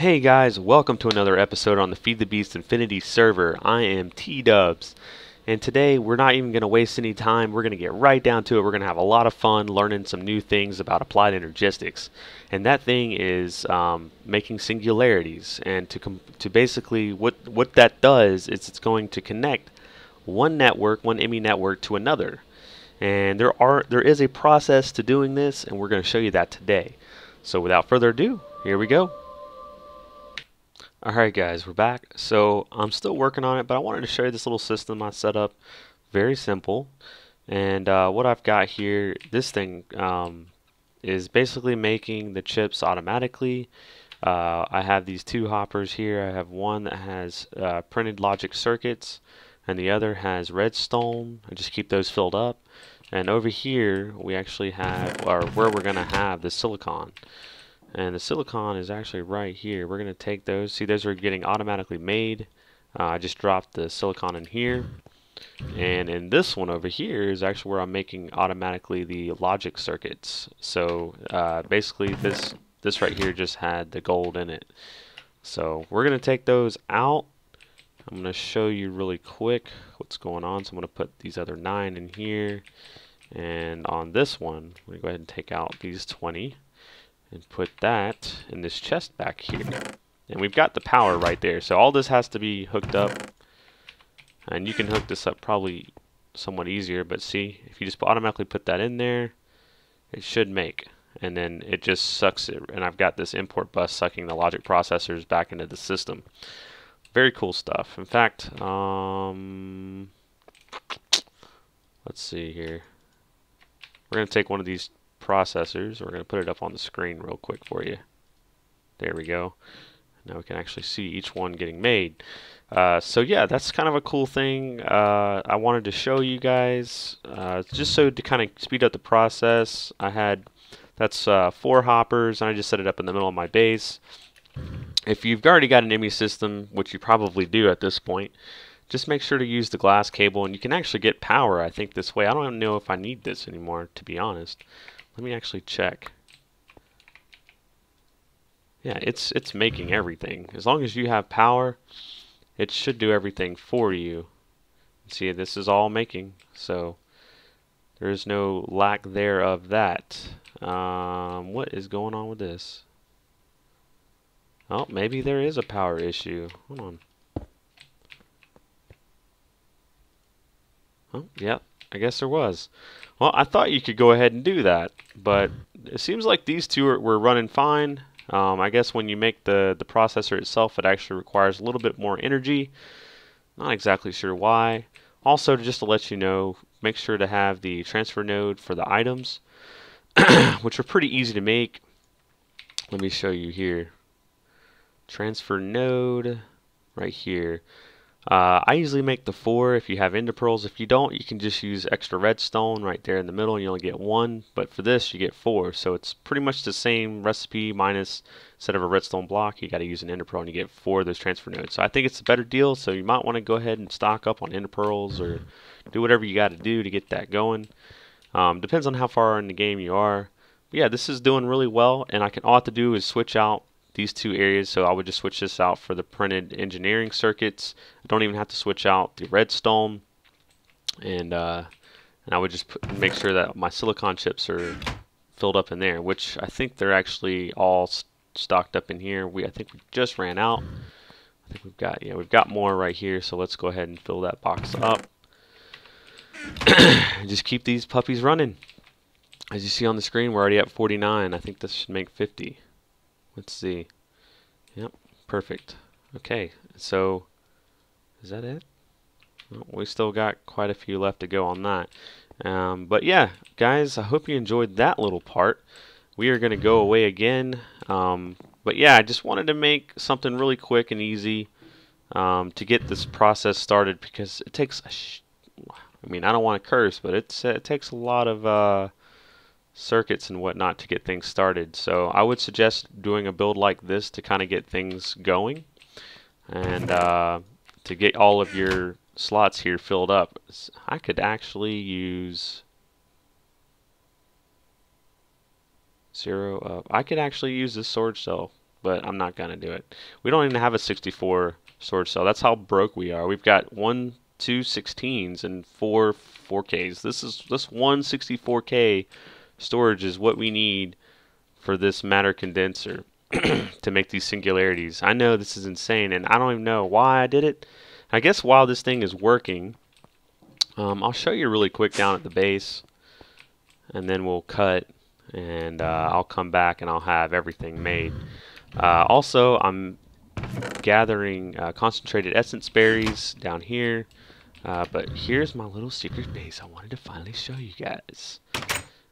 Hey guys, welcome to another episode on the Feed the Beast Infinity server. I am T-Dubs, and today we're not even going to waste any time. We're going to get right down to it. We're going to have a lot of fun learning some new things about applied energistics, and that thing is making singularities. And to basically what that does is it's going to connect one network, one ME network, to another. And there is a process to doing this, and we're going to show you that today. So without further ado, here we go. Alright guys, we're back. So I'm still working on it, but I wanted to show you this little system I set up. Very simple. And what I've got here, this thing is basically making the chips automatically. I have these two hoppers here. I have one that has printed logic circuits, and the other has redstone. I just keep those filled up. And over here we actually have, or where we're going to have the silicon. And the silicon is actually right here. We're going to take those. See, those are getting automatically made. I just dropped the silicon in here. And in this one over here is actually where I'm making automatically the logic circuits. So basically this right here just had the gold in it. So we're going to take those out. I'm going to show you really quick what's going on. So I'm going to put these other 9 in here. And on this one, I'm going to go ahead and take out these 20. And put that in this chest back here. And we've got the power right there. So all this has to be hooked up. And you can hook this up probably somewhat easier. But see, if you just automatically put that in there, it should make. And then it just sucks it. And I've got this import bus sucking the logic processors back into the system. Very cool stuff. In fact, let's see here. We're going to take one of these processors. We're going to put it up on the screen real quick for you. There we go. Now we can actually see each one getting made. So yeah, that's kind of a cool thing I wanted to show you guys, just so to kind of speed up the process. That's 4 hoppers, and I just set it up in the middle of my base. If you've already got an ME system, which you probably do at this point, just make sure to use the glass cable, and you can actually get power, I think, this way. I don't even know if I need this anymore, to be honest. Let me actually check. Yeah, it's making everything. As long as you have power, it should do everything for you. See, this is all making, so there is no lack there of that. What is going on with this? Oh, maybe there is a power issue. Hold on. Oh, yeah, I guess there was. Well, I thought you could go ahead and do that, but it seems like these two were running fine. I guess when you make the processor itself, it actually requires a little bit more energy. Not exactly sure why. Also, just to let you know, make sure to have the transfer node for the items, which are pretty easy to make. Let me show you here. Transfer node right here. I usually make the 4 if you have ender pearls. If you don't, you can just use extra redstone right there in the middle and you only get 1. But for this, you get 4. So it's pretty much the same recipe minus instead of a redstone block, you got to use an ender pearl and you get 4 of those transfer nodes. So I think it's a better deal. So you might want to go ahead and stock up on ender pearls or do whatever you got to do to get that going. Depends on how far in the game you are. But yeah, this is doing really well, and all I have to do is switch out these 2 areas. So I would just switch this out for the printed engineering circuits. I don't even have to switch out the redstone, and I would just make sure that my silicon chips are filled up in there, which I think they're actually all stocked up in here. I think we just ran out. I think we've got more right here, so let's go ahead and fill that box up. Just keep these puppies running. As you see on the screen, we're already at 49. I think this should make 50. Let's see. Yep, perfect. Okay, so is that it? Well, we still got quite a few left to go on that. But yeah, guys, I hope you enjoyed that little part. We are going to go away again. But yeah, I just wanted to make something really quick and easy to get this process started, because it takes I mean, I don't want to curse, but it takes a lot of circuits and whatnot to get things started. So I would suggest doing a build like this to kind of get things going, and to get all of your slots here filled up. I could actually use 0 up. I could actually use this sword cell but I'm not gonna do it. We don't even have a 64 storage cell. That's how broke we are. We've got 2 16s and 4 4Ks. This one 64K storage is what we need for this matter condenser to make these singularities. I know this is insane, and I don't even know why I did it. I guess while this thing is working, I'll show you really quick down at the base, and then we'll cut, and I'll come back and I'll have everything made. Also, I'm gathering concentrated essence berries down here, but here's my little secret base I wanted to finally show you guys.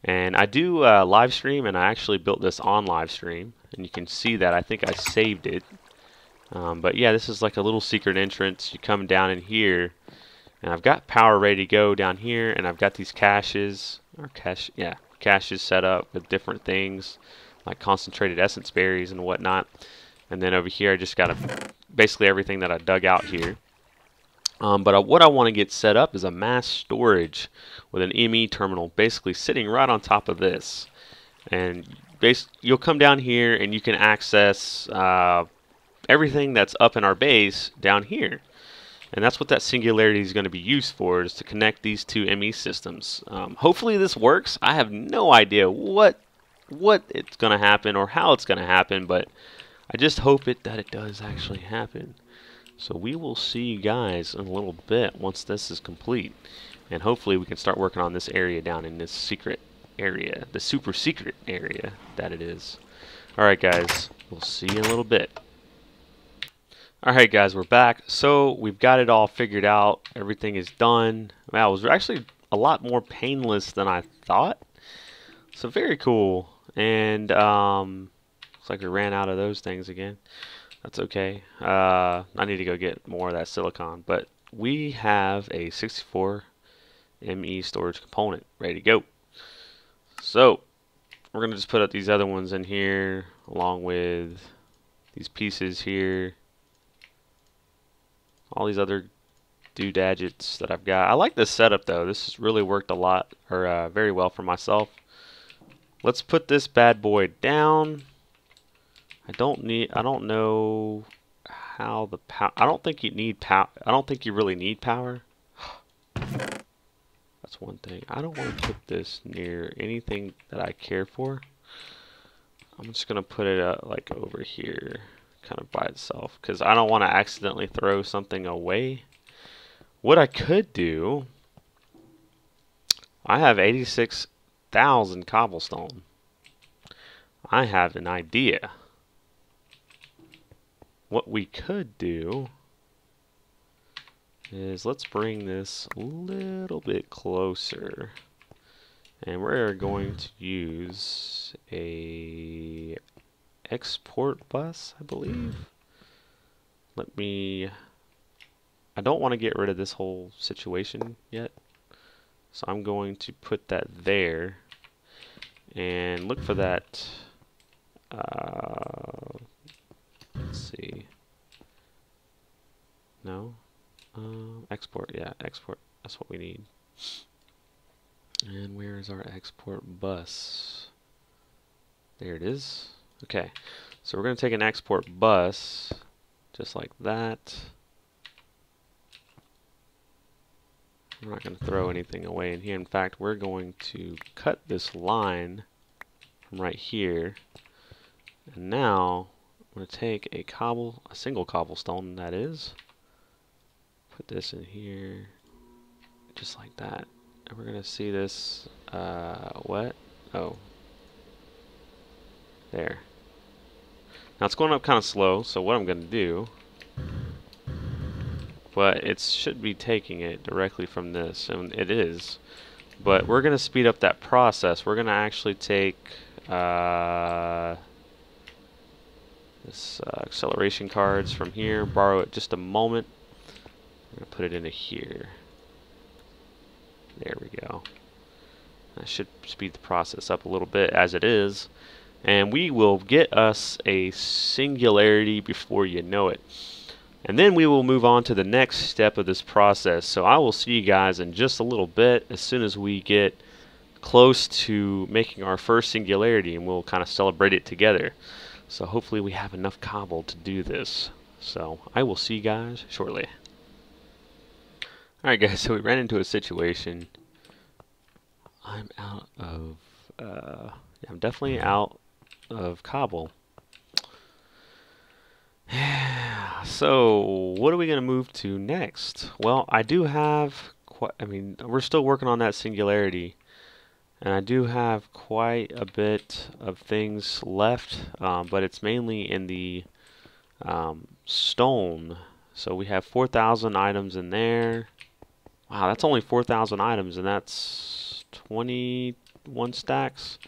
And I do live stream, and I actually built this on live stream, and you can see that I think I saved it. But yeah, this is like a little secret entrance. You come down in here, and I've got power ready to go down here, and I've got these caches set up with different things like concentrated essence berries and whatnot. And then over here I just got basically everything that I dug out here. But what I want to get set up is a mass storage with an ME terminal basically sitting right on top of this. And you'll come down here and you can access everything that's up in our base down here. And that's what that singularity is going to be used for, is to connect these two ME systems. Hopefully this works. I have no idea what it's going to happen or how it's going to happen, but I just hope that it does actually happen. So we will see you guys in a little bit once this is complete. And hopefully we can start working on this area down in this secret area, the super secret area that it is. Alright guys, we'll see you in a little bit. Alright guys, we're back. So we've got it all figured out. Everything is done. Wow, it was actually a lot more painless than I thought. So very cool. And looks like we ran out of those things again. That's okay. I need to go get more of that silicon. But we have a 64 ME storage component ready to go. So we're going to just put up these other ones in here along with these pieces here. All these other doodads that I've got. I like this setup though. This has really worked a lot, or very well for myself. Let's put this bad boy down. I don't know how the power. I don't think you need power. I don't think you really need power. That's one thing. I don't want to put this near anything that I care for. I'm just gonna put it like over here, kind of by itself, because I don't want to accidentally throw something away. What I could do, I have 86,000 cobblestone. I have an idea. What we could do is let's bring this a little bit closer, and we're going to use a export bus, I believe. I don't want to get rid of this whole situation yet, so I'm going to put that there and look for that. Let's see. No. Export. Yeah, export. That's what we need. And where is our export bus? There it is. Okay. So we're going to take an export bus just like that. We're not going to throw anything away in here. In fact, we're going to cut this line from right here. And now I'm going to take a single cobblestone, that is. Put this in here, just like that. And we're going to see this, what? Oh. There. Now it's going up kind of slow, so what I'm going to do, but it should be taking it directly from this, and it is. But we're going to speed up that process. We're going to actually take this acceleration cards from here, borrow it just a moment. I'm going to put it into here. There we go. That should speed the process up a little bit as it is. And we will get us a singularity before you know it. And then we will move on to the next step of this process. So I will see you guys in just a little bit as soon as we get close to making our first singularity, and we'll kind of celebrate it together. So hopefully we have enough cobble to do this. So I will see you guys shortly. Alright guys, so we ran into a situation. I'm out of, yeah, I'm definitely out of cobble. So what are we going to move to next? Well, I do have we're still working on that singularity, and I do have quite a bit of things left, but it's mainly in the stone. So we have 4,000 items in there. Wow, that's only 4,000 items, and that's 21 stacks.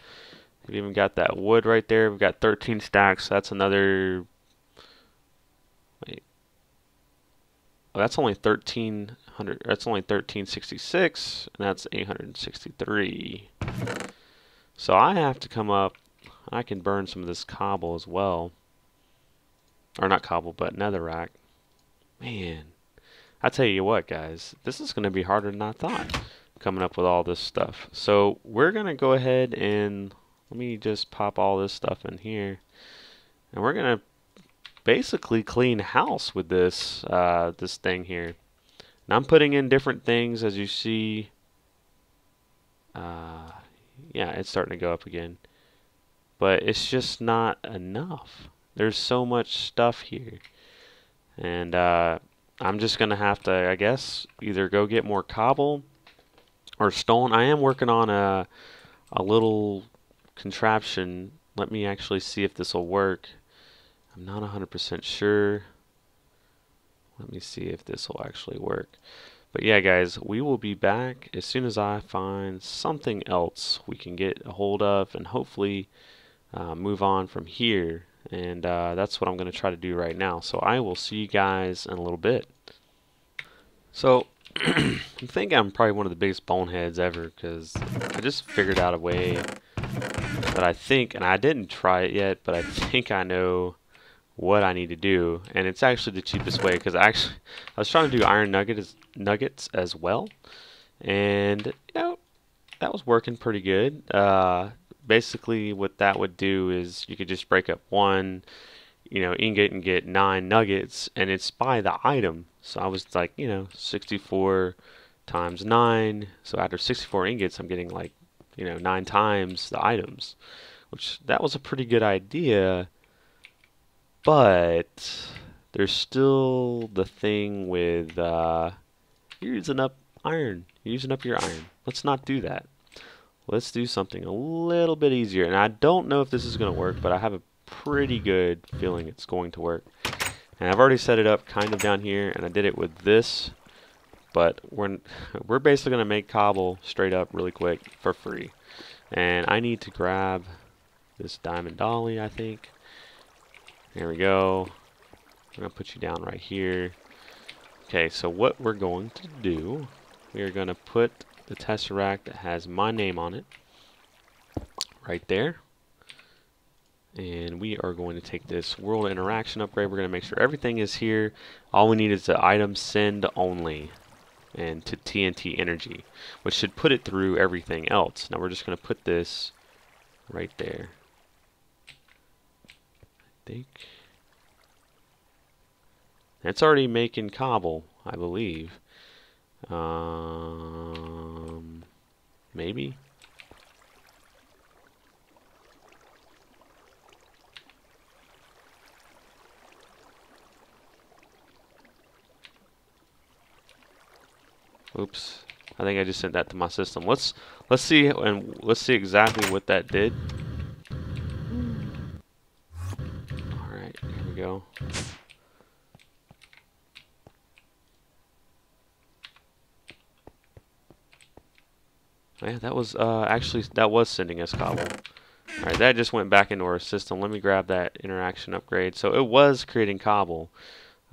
We've even got that wood right there. We've got 13 stacks. That's another. Wait. Oh, that's only 1,300. That's only 1,366, and that's 863. So I have to come up. I can burn some of this cobble as well. Or not cobble, but netherrack. Man, I tell you what, guys, this is going to be harder than I thought, coming up with all this stuff. So we're going to go ahead and let me just pop all this stuff in here, and we're going to basically clean house with this this thing here. And I'm putting in different things, as you see. Yeah, it's starting to go up again, but it's just not enough. There's so much stuff here, and I'm just gonna have to, I guess, either go get more cobble or stone. I am working on a little contraption. Let me actually see if this will work. I'm not 100% sure. Let me see if this will actually work. But yeah, guys, we will be back as soon as I find something else we can get a hold of, and hopefully move on from here. And that's what I'm going to try to do right now. So I will see you guys in a little bit. So I think I'm probably one of the biggest boneheads ever, because I just figured out a way that I think, and I didn't try it yet, but I think I know what I need to do, and it's actually the cheapest way, because I was trying to do iron nuggets as well, and you know, that was working pretty good. Basically what that would do is you could just break up one, you know, ingot and get 9 nuggets, and it's by the item. So I was like, you know, 64 times 9, so after 64 ingots I'm getting like, you know, 9 times the items, which that was a pretty good idea. But there's still the thing with you're using up iron. You're using up your iron. Let's not do that. Let's do something a little bit easier. And I don't know if this is going to work, but I have a pretty good feeling it's going to work. And I've already set it up kind of down here, and I did it with this. But we're basically going to make cobble straight up really quick for free. And I need to grab this diamond dolly, I think. There we go. I'm going to put you down right here. Okay, so what we're going to do, we are going to put the tesseract that has my name on it right there. And we are going to take this world interaction upgrade. We're going to make sure everything is here. All we need is the item send only and to TNT energy, which should put it through everything else. Now we're just going to put this right there. Think it's already making cobble, I believe. Maybe. Oops. I think I just sent that to my system. Let's see, and let's see exactly what that did. Alright, here we go. Yeah, that was actually, that was sending us cobble. Alright, that just went back into our system. Let me grab that interaction upgrade. So it was creating cobble.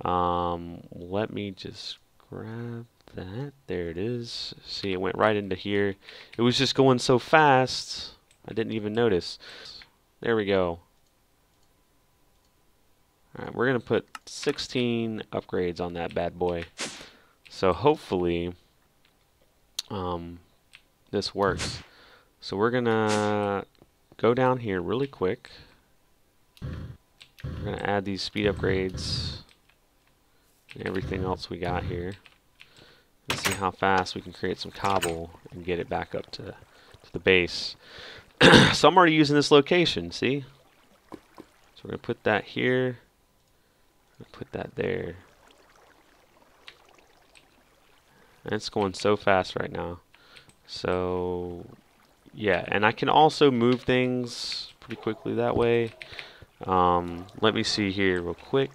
Let me just grab that. There it is. See, it went right into here. It was just going so fast, I didn't even notice. There we go. Alright, we're going to put 16 upgrades on that bad boy. So hopefully this works. So we're going to go down here really quick. We're going to add these speed upgrades and everything else we got here. Let's see how fast we can create some cobble and get it back up to the base. So I'm already using this location, see? So we're going to put that here. Put that there. And it's going so fast right now. So, yeah. And I can also move things pretty quickly that way. Let me see here real quick.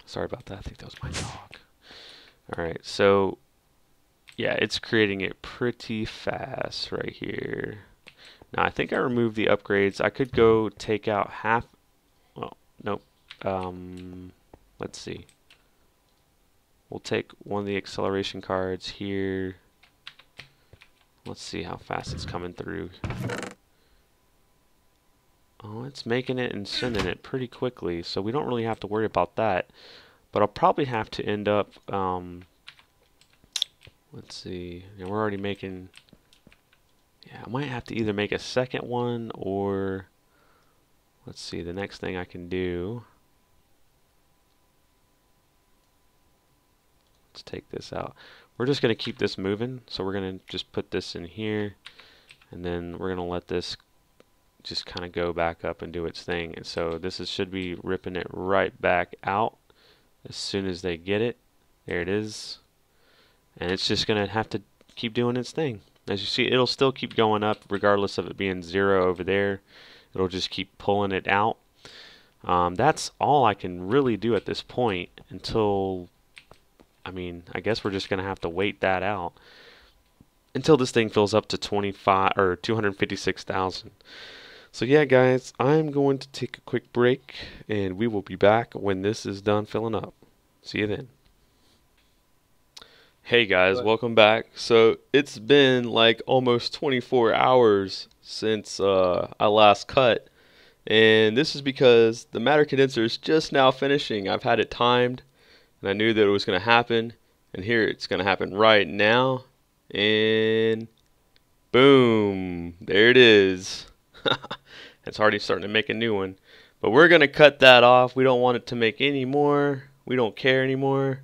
Sorry about that. I think that was my dog. Alright, so yeah, it's creating it pretty fast right here. Now I think I removed the upgrades. I could go take out half. Well, nope. Let's see. We'll take one of the acceleration cards here. Let's see how fast it's coming through. Oh, it's making it and sending it pretty quickly, so we don't really have to worry about that. But I'll probably have to end up, let's see, we're already making, yeah, I might have to either make a second one or, let's see, the next thing I can do, let's take this out. We're just going to keep this moving, so we're going to just put this in here, and then we're going to let this just kind of go back up and do its thing. And so this should be ripping it right back out as soon as they get it. There it is. And it's just going to have to keep doing its thing. As you see, it'll still keep going up regardless of it being 0 over there. It'll just keep pulling it out. That's all I can really do at this point until, I mean, I guess we're just going to have to wait that out until this thing fills up to 25 or 256,000. So yeah, guys, I'm going to take a quick break, and we will be back when this is done filling up. See you then. Hey guys, welcome back. So it's been like almost 24 hours since I last cut, and this is because the matter condenser is just now finishing. I've had it timed, and I knew that it was going to happen, and here it's going to happen right now, and boom, there it is. It's already starting to make a new one. But we're going to cut that off. We don't want it to make any more. We don't care anymore.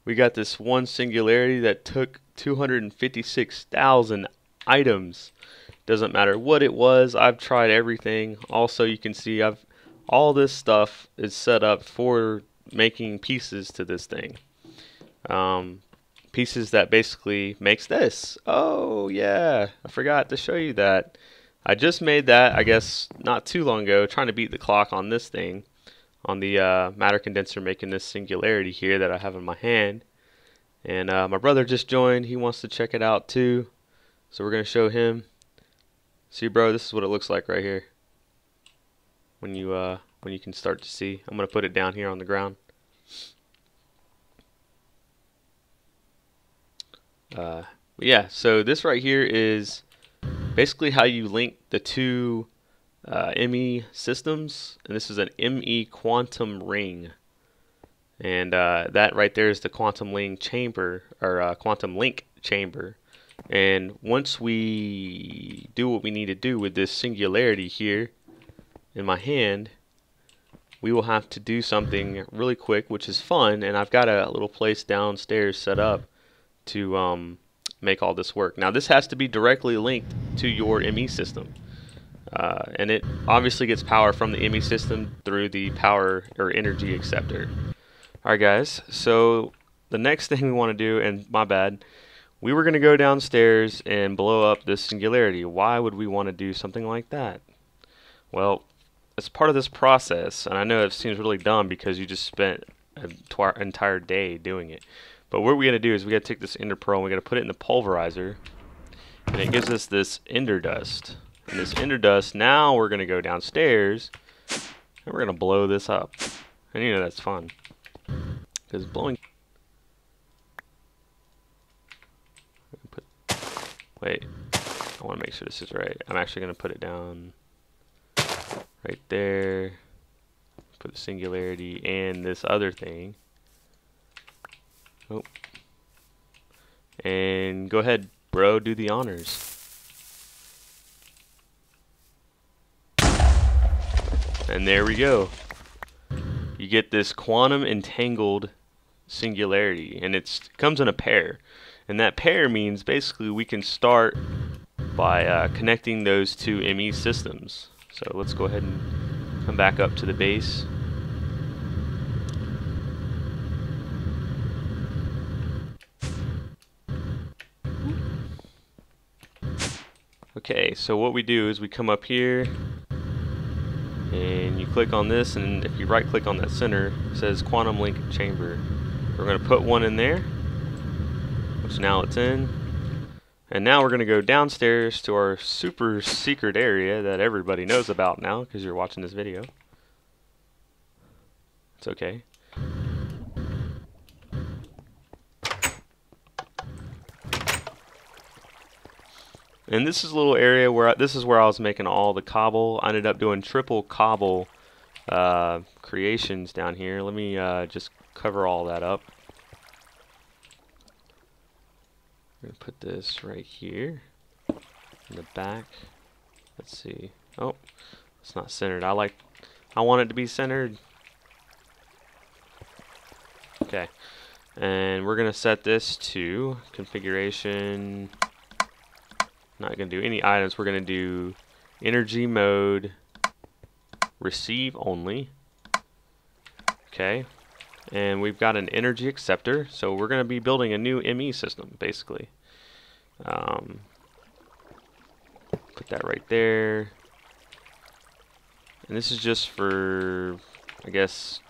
We got this one singularity that took 256,000 items. Doesn't matter what it was. I've tried everything. Also, you can see all this stuff is set up for making pieces to this thing. Pieces that basically makes this. Oh, yeah. I forgot to show you that. I just made that, I guess, not too long ago, trying to beat the clock on this thing, on the matter condenser making this singularity here that I have in my hand. And my brother just joined. He wants to check it out too, so we're going to show him. See, bro, this is what it looks like right here when you can start to see. I'm going to put it down here on the ground. Yeah, so this right here is basically how you link the two ME systems, and this is an ME quantum ring, and that right there is the quantum link chamber, or quantum link chamber. And once we do what we need to do with this singularity here in my hand, we will have to do something really quick, which is fun, and I've got a little place downstairs set up to make all this work. Now this has to be directly linked to your ME system, and it obviously gets power from the ME system through the power or energy acceptor. Alright guys, so the next thing we want to do, and my bad, we were going to go downstairs and blow up this singularity. Why would we want to do something like that? Well, as part of this process, and I know it seems really dumb because you just spent an entire day doing it, but what we're going to do is we got to take this ender pearl and we're going to put it in the pulverizer, and it gives us this ender dust. And this ender dust, now we're going to go downstairs and we're going to blow this up. And you know that's fun, because blowing... Wait, I want to make sure this is right. I'm actually going to put it down right there. Put the singularity and this other thing. Oh. And go ahead, bro, do the honors. And there we go. You get this quantum entangled singularity, and it comes in a pair. And that pair means basically we can start by connecting those two ME systems. So let's go ahead and come back up to the base. Okay, so what we do is we come up here and you click on this, and if you right click on that center, it says quantum link chamber. We're going to put one in there, which now it's in. And now we're going to go downstairs to our super secret area that everybody knows about now because you're watching this video. It's okay. And this is a little area where this is where I was making all the cobble. I ended up doing triple cobble creations down here. Let me just cover all that up. I'm gonna put this right here in the back. Let's see. Oh, it's not centered. I want it to be centered. Okay, and we're gonna set this to configuration. Not going to do any items. We're going to do energy mode, receive only. Okay. And we've got an energy acceptor. So we're going to be building a new ME system, basically. Put that right there. And this is just for, I guess,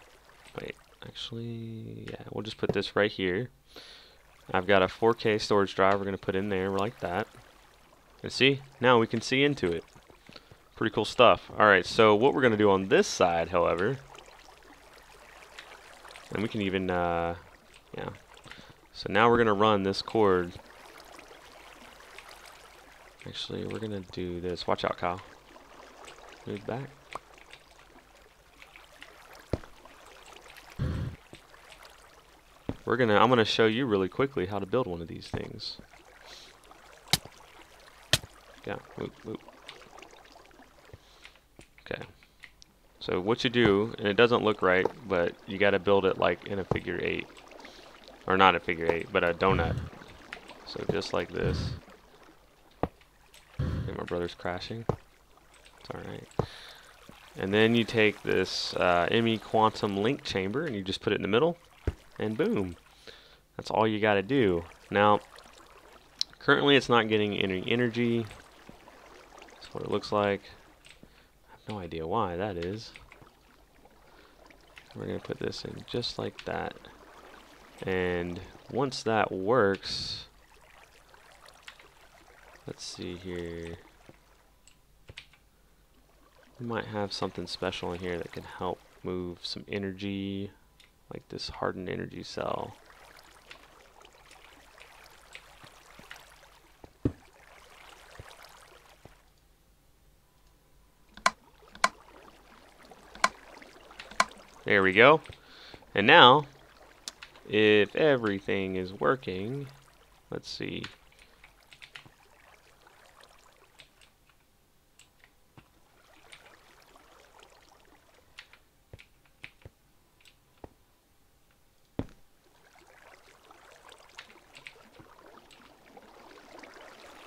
wait, actually, yeah, we'll just put this right here. I've got a 4K storage drive we're going to put in there like that. And see, now we can see into it. Pretty cool stuff. Alright, so what we're going to do on this side, however, and we can even, yeah. So now we're going to run this cord. Actually, we're going to do this. Watch out, Kyle. Move back. I'm going to show you really quickly how to build one of these things. Yeah, whoop, whoop. Okay. So what you do, and it doesn't look right, but you got to build it like in a figure 8. Or not a figure 8, but a donut. So just like this. And my brother's crashing. It's alright. And then you take this ME quantum link chamber and you just put it in the middle. And boom. That's all you got to do. Now, currently it's not getting any energy. What it looks like. I have no idea why that is. We're going to put this in just like that. And once that works, let's see here. We might have something special in here that can help move some energy, like this hardened energy cell. There we go. And now, if everything is working, let's see.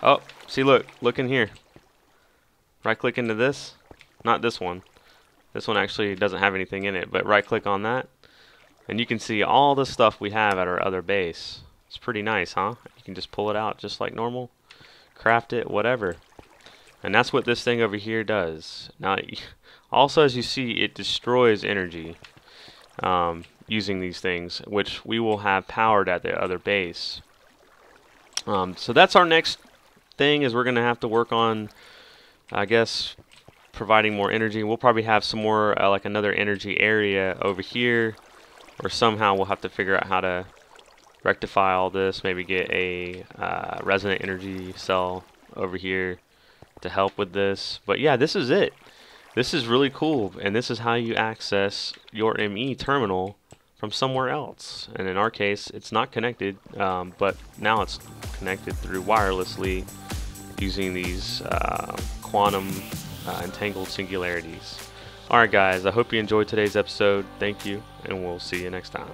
Oh, see, look in here. Right click into this. Not this one. This one actually doesn't have anything in it, but right click on that and you can see all the stuff we have at our other base. It's pretty nice, huh? You can just pull it out just like normal, craft it, whatever. And that's what this thing over here does. Now, also as you see, it destroys energy using these things, which we will have powered at the other base. So that's our next thing, is we're going to have to work on, I guess, providing more energy. We'll probably have some more like another energy area over here, or somehow we'll have to figure out how to rectify all this. Maybe get a resonant energy cell over here to help with this. But yeah, this is it. This is really cool, and this is how you access your ME terminal from somewhere else. And in our case, it's not connected, but now it's connected through wirelessly using these quantum entangled singularities. Alright guys, I hope you enjoyed today's episode. Thank you, and we'll see you next time.